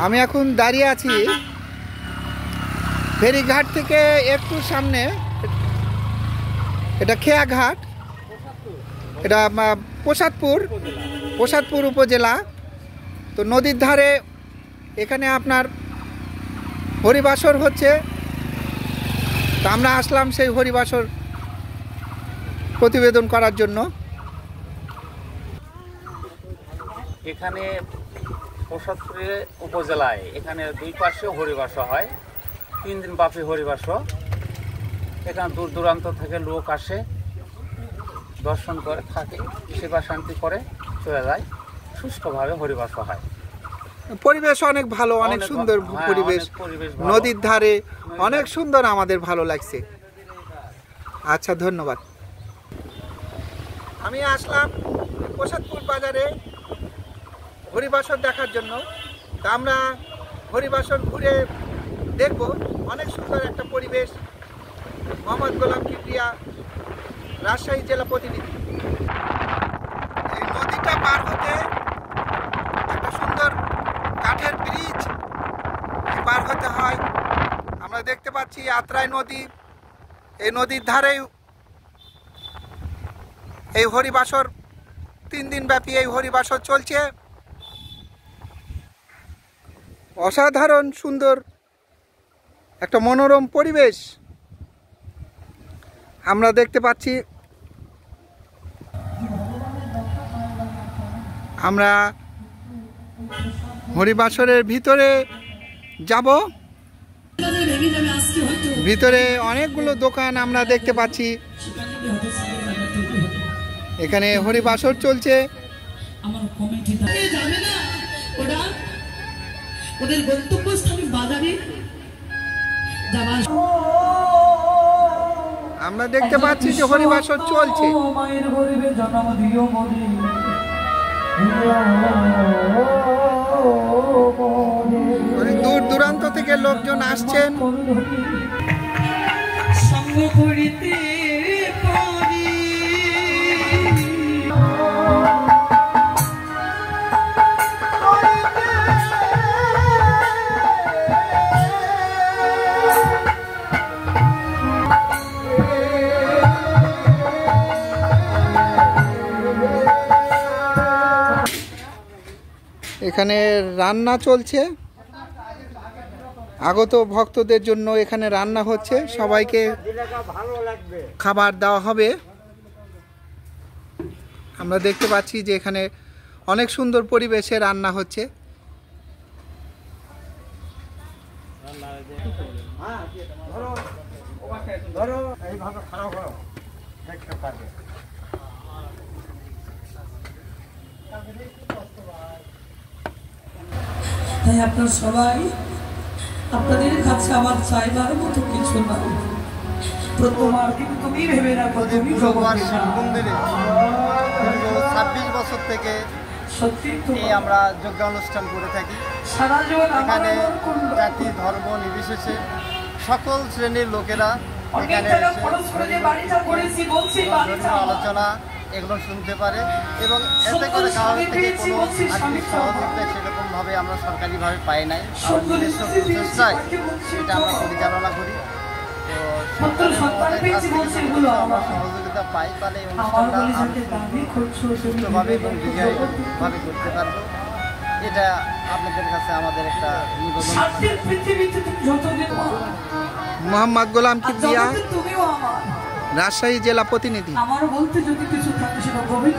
আমি এখন দাঁড়িয়ে আছি ফেরিঘাট থেকে একটু সামনে। এটা খেয়াঘাট, এটা প্রসাদপুর উপজেলা। তো নদীর ধারে এখানে আপনার হরিবাসর হচ্ছে। তো আমরা আসলাম সেই হরিবাসর প্রতিবেদন করার জন্য। এখানে প্রসাদপুরের উপজেলায় এখানে দুই পাশে হরিবাস হয়, 3 দিন ব্যাপী হরিবাস। এখানে দূর দূরান্ত থেকে লোক আসে, দর্শন করে, থাকে, সেবা শান্তি করে চলে যায়। সুষ্ঠুভাবে হরিবাস হয়। পরিবেশ অনেক ভালো, অনেক সুন্দর পরিবেশ, নদীর ধারে অনেক সুন্দর, আমাদের ভালো লাগছে। আচ্ছা, ধন্যবাদ। আমি আসলাম প্রসাদপুর বাজারে হরিবাসর দেখার জন্য। তা আমরা হরিবাসর ঘুরে দেখব। অনেক সুন্দর একটা পরিবেশ। মোহাম্মদ গোলাম কিবরিয়া, রাজশাহী জেলা প্রতিনিধি। এই নদীটা পার হতে একটা সুন্দর কাঠের ব্রিজ পার হতে হয়। আমরা দেখতে পাচ্ছি আত্রাই নদী। এই নদীর ধারেই এই হরিবাসর, 3 দিন ব্যাপী এই হরিবাসর চলছে। অসাধারণ সুন্দর একটা মনোরম পরিবেশ আমরা দেখতে পাচ্ছি। আমরা হরিবাসরের ভিতরে যাব। ভিতরে অনেকগুলো দোকান আমরা দেখতে পাচ্ছি। এখানে হরিবাসর চলছে। আমরা দেখতে পাচ্ছি যে হরিবাসর চলছে। অনেক দূর দূরান্ত থেকে লোকজন আসছেন। এখানে রান্না চলছে। আগত ভক্তদের জন্য এখানে রান্না হচ্ছে, সবাইকে খাবার দেওয়া হবে। আমরা দেখতে পাচ্ছি যে এখানে অনেক সুন্দর পরিবেশে রান্না হচ্ছে। তাই আপনার সবাই, আপনাদের কাছে আমার চাইবার মতো কিছু নাই। প্রথমবার কিন্তু তুমি ভেবে রাখো, তুমি ভগবান শিব মন্দিরে 26 বছর থেকে সত্যি আমরা যজ্ঞ অনুষ্ঠান করে থাকি। এখানে জাতি ধর্ম নির্বিশেষে সকল শ্রেণীর লোকেরা এখানে আলোচনা এগুলো শুনতে পারে এবং এতে করে কারোর থেকে কোনো আর্থিক সহযোগিতা সেরকমভাবে আমরা সরকারিভাবে পাই নাই। আমার নিজস্ব প্রচেষ্টায় এটা আমরা পরিচালনা করি। তো আমরা সহযোগিতা পাই, তাহলে এই অনুষ্ঠানটা সুষ্ঠুভাবে এবং বিজয়ভাবে করতে পারবো। এটা আপনাদের কাছে আমাদের একটা নিবেদন। মোহাম্মদ গোলাম কিবরিয়া, রাজশাহী জেলা প্রতিনিধি। আমার বলতে যদি কিছু থাকে সেটা গভীর